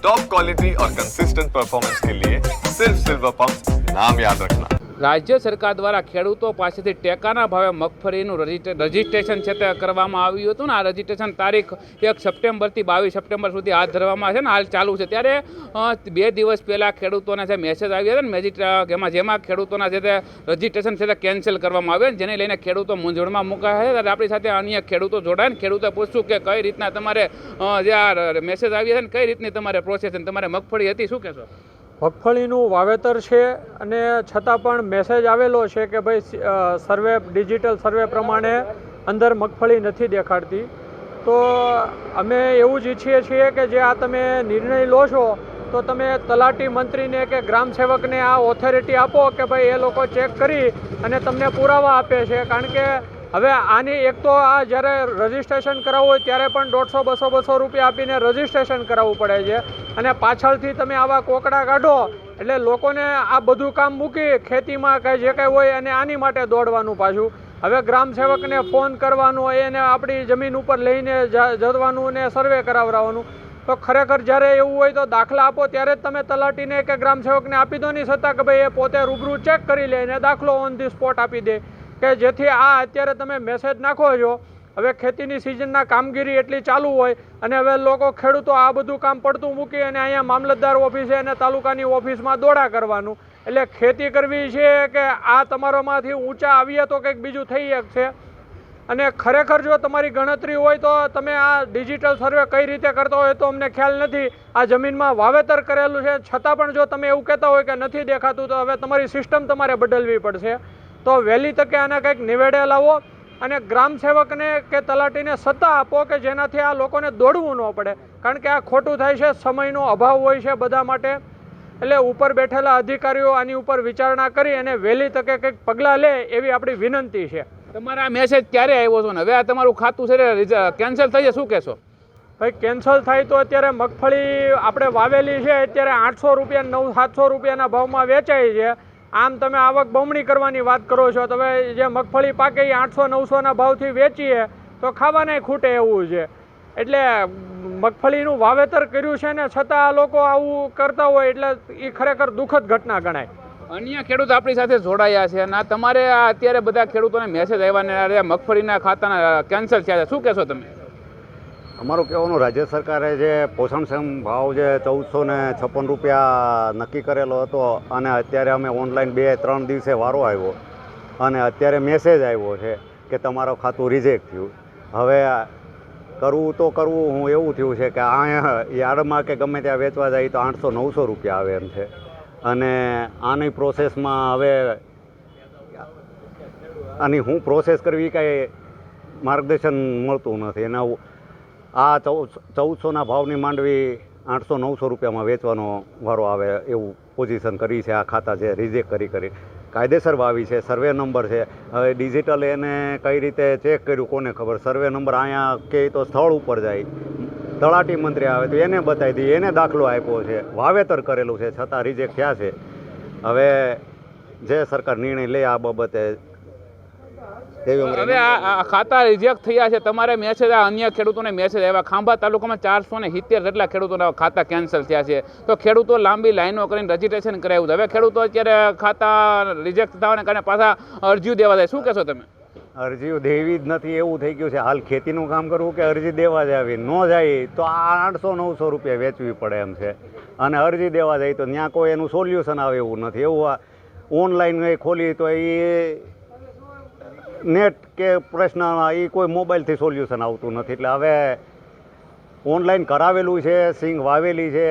Top quality और consistent performance के लिए सिर्फ सिल्वर पंप नाम याद रखना। રાજ્ય સરકાર દ્વારા ખેડૂતો પાસેથી ટેકાના ભાવે મગફળીનું રજીસ્ટ્રેશન છે તે કરવામાં આવ્યું હતું ને આ રજીસ્ટ્રેશન તારીખ 1 સપ્ટેમ્બરથી 22 સપ્ટેમ્બર સુધી હાથ ધરવામાં છે ને હાલ ચાલુ છે ત્યારે 2 દિવસ પહેલાં ખેડૂતોને જે મેસેજ આવ્યા હતા ને જેમાં ખેડૂતોના જે તે રજીસ્ટ્રેશન છે તે કેન્સલ કરવામાં આવ્યા જેને લઈને ખેડૂતો મૂંઝવણમાં મુકાયા છે ત્યારે આપણી સાથે અન્ય ખેડૂતો જોડાય ને ખેડૂતો પૂછશું કે કઈ રીતના તમારે જે આ મેસેજ આવ્યા છે ને કઈ રીતની તમારે પ્રોસેસ છે તમારે મગફળી હતી શું કહેશો? મગફળીનું વાવેતર છે અને છતાં પણ મેસેજ આવેલો છે કે ભાઈ સર્વે ડિજિટલ સર્વે પ્રમાણે અંદર મગફળી નથી દેખાડતી. તો અમે એવું જ ઈચ્છીએ છીએ કે જે આ તમે નિર્ણય લો છો તો તમે તલાટી મંત્રીને કે ગ્રામ સેવકને આ ઓથોરિટી આપો કે ભાઈ એ લોકો ચેક કરી અને તમને પુરાવા આપે છે. કારણ કે હવે આની એક તો આ જ્યારે રજિસ્ટ્રેશન કરાવવું હોય ત્યારે પણ 150-200 રૂપિયા આપીને રજિસ્ટ્રેશન કરાવવું પડે છે અને પાછળથી તમે આવા કોકડા કાઢો એટલે લોકોને આ બધું કામ મૂકી ખેતીમાં કાંઈ જે કાંઈ હોય અને આની માટે દોડવાનું પાછું. હવે ગ્રામ સેવકને ફોન કરવાનો એને આપણી જમીન ઉપર લઈને જવાનું ને સર્વે કરાવવાનું. તો ખરેખર જ્યારે એવું હોય તો દાખલા આપો ત્યારે જ તમે તલાટીને કે ગ્રામ સેવકને આપી દો નહીં છતાં કે ભાઈ એ પોતે રૂબરૂ ચેક કરી લે અને દાખલો ઓન ધી સ્પોટ આપી દે કે જેથી આ અત્યારે તમે મેસેજ નાખો છો. હવે ખેતીની સિઝનના કામગીરી એટલી ચાલુ હોય અને હવે લોકો ખેડૂતો આ બધું કામ પડતું મૂકી અને અહીંયા મામલતદાર ઓફિસે અને તાલુકાની ઓફિસમાં દોડા કરવાનું. એટલે ખેતી કરવી છે કે આ તમારામાંથી ઊંચા આવીએ તો કંઈક બીજું થઈ શકશે. અને ખરેખર જો તમારી ગણતરી હોય તો તમે આ ડિજિટલ સર્વે કઈ રીતે કરતો હોય તો અમને ખ્યાલ નથી. આ જમીનમાં વાવેતર કરેલું છે છતાં પણ જો તમે એવું કહેતા હોય કે નથી દેખાતું તો હવે તમારી સિસ્ટમ તમારે બદલવી પડશે. તો વહેલી તકે આને કંઈક નિવેડે લાવો અને ગ્રામ સેવકને કે તલાટીને સત્તા આપો કે જેનાથી આ લોકોને દોડવું ન પડે. કારણ કે આ ખોટું થાય છે, સમયનો અભાવ હોય છે બધા માટે. એટલે ઉપર બેઠેલા અધિકારીઓ આની ઉપર વિચારણા કરી અને વહેલી તકે કંઈક પગલાં લે એવી આપણી વિનંતી છે. તમારા મેસેજ ક્યારે આવ્યો છો ને હવે આ તમારું ખાતું છે કેન્સલ થઈ જાય શું કહેશો? ભાઈ કેન્સલ થાય તો અત્યારે મગફળી આપણે વાવેલી છે અત્યારે 800 રૂપિયા 900-700 રૂપિયાના ભાવમાં વેચાય છે. આમ તમે આવક બમણી કરવાની વાત કરો છો તો હવે જે મગફળી પાકે એ 800-900ના ભાવથી વેચીએ તો ખાવાનાય ખૂટે એવું છે. એટલે મગફળીનું વાવેતર કર્યું છે ને છતાં આ લોકો આવું કરતા હોય એટલે એ ખરેખર દુઃખદ ઘટના ગણાય. અન્ય ખેડૂત આપણી સાથે જોડાયા છે અને તમારે આ અત્યારે બધા ખેડૂતોને મેસેજ આવ્યા ને મગફળીના ખાતાના કેન્સલ થયા છે શું કહેશો તમે? અમારું કહેવાનું રાજ્ય સરકારે જે પોષણક્ષમ ભાવ જે 1456 રૂપિયા નક્કી કરેલો હતો અને અત્યારે અમે ઓનલાઈન 2-3 દિવસે વારો આવ્યો અને અત્યારે મેસેજ આવ્યો છે કે તમારું ખાતું રિજેક્ટ થયું. હવે કરવું તો કરવું હું એવું થયું છે કે અહીંયા યાર્ડમાં કે ગમે ત્યાં વેચવા જાય તો 800-900 રૂપિયા આવે એમ છે અને આની પ્રોસેસમાં હવે આની હું પ્રોસેસ કરવી કાંઈ માર્ગદર્શન મળતું નથી. એના આ 1400ના ભાવની માંડવી 800-900 રૂપિયામાં વેચવાનો વારો આવે એવું પોઝિશન કરી છે. આ ખાતા છે રિજેક્ટ કરી કાયદેસર વાવી છે, સર્વે નંબર છે. હવે ડિજિટલ એને કઈ રીતે ચેક કર્યું કોને ખબર. સર્વે નંબર અહીંયા કે તો સ્થળ ઉપર જાય તલાટી મંત્રી આવે તો એને બતાવી દઈએ, એને દાખલો આપ્યો છે, વાવેતર કરેલું છે છતાં રિજેક્ટ થયા છે. હવે જે સરકાર નિર્ણય લે આ બાબતે. હવે આ ખાતા રિજેક્ટ થયા છે તમારે મેસેજ અન્ય ખેડૂતોને મેસેજ આવ્યા ખાંભા તાલુકામાં 470 જેટલા ખેડૂતોના ખાતા કેન્સલ થયા છે. તો ખેડૂતો લાંબી લાઈનો કરીને રજીસ્ટ્રેશન કરાવ્યું. હવે ખેડૂતો અત્યારે ખાતા રિજેક્ટ થવાને કારણે પાછા અરજીઓ દેવા જાય શું કહેશો તમે? અરજીઓ દેવી જ નથી એવું થઈ ગયું છે. હાલ ખેતીનું કામ કરવું કે અરજી દેવા જાવી ન જાય તો આ 800-900 રૂપિયા વેચવી પડે એમ છે અને અરજી દેવા જાય તો ત્યાં કોઈ એનું સોલ્યુશન આવે એવું નથી. એવું ઓનલાઈન ખોલી તો એ નેટ કે પ્રશ્ન એ કોઈ મોબાઈલથી સોલ્યુશન આવતું નથી. એટલે હવે ઓનલાઈન કરાવેલું છે, સિંગ વાવેલી છે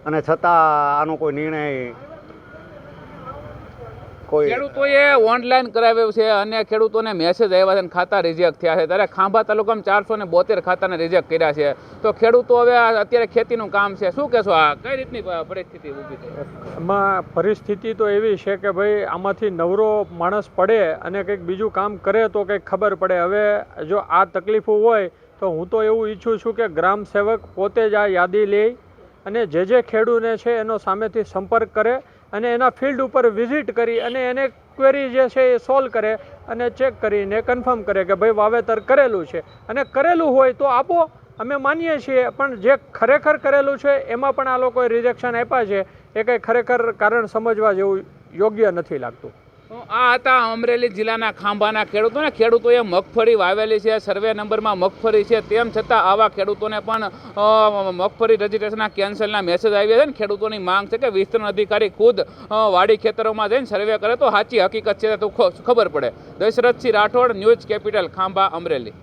અને છતાં આનો કોઈ નિર્ણય ખેડૂતોએ ઓનલાઈન કરાવ્યું છે અને ખેડૂતોને મેસેજ આવ્યા છે ખાતા રિજેક્ટ થયા છે. ત્યારે ખાંભા તાલુકામાં 472 ખાતાને રિજેક્ટ કર્યા છે. તો ખેડૂતો હવે અત્યારે ખેતીનું કામ છે શું કહેશો? આ કઈ રીતની પરિસ્થિતિ ઊભી થઈ? એમાં પરિસ્થિતિ તો એવી છે કે ભાઈ આમાંથી નવરો માણસ પડે અને કંઈક બીજું કામ કરે તો કંઈક ખબર પડે. હવે જો આ તકલીફો હોય તો હું તો એવું ઈચ્છું છું કે ગ્રામ સેવક પોતે જ આ યાદી લે અને જે ખેડૂતને છે એનો સામેથી સંપર્ક કરે અને એના ફિલ્ડ ઉપર વિઝિટ કરી અને એને ક્વેરી જે છે એ સોલ્વ કરે અને ચેક કરીને કન્ફર્મ કરે કે ભાઈ વાવેતર કરેલું છે અને કરેલું હોય તો આપો અમે માનીએ છીએ, પણ જે ખરેખર કરેલું છે એમાં પણ આ લોકોએ રિજેક્શન આપ્યા છે એ કંઈ ખરેખર કારણ સમજવા જેવું યોગ્ય નથી લાગતું. આ હતા અમરેલી જિલ્લાના ખાંભાના ખેડૂતોને. ખેડૂતોએ મગફળી વાવેલી છે, સર્વે નંબરમાં મગફળી છે, તેમ છતાં આવા ખેડૂતોને પણ મગફળી રજીસ્ટ્રેશનના કેન્સલના મેસેજ આવ્યા છે. ને ખેડૂતોની માંગ છે કે વિસ્તરણ અધિકારી ખુદ વાડી ખેતરોમાં જઈને સર્વે કરે તો સાચી હકીકત છે તો ખબર પડે. Dashrathsinh Rathod, news capital, Khambha, Amreli.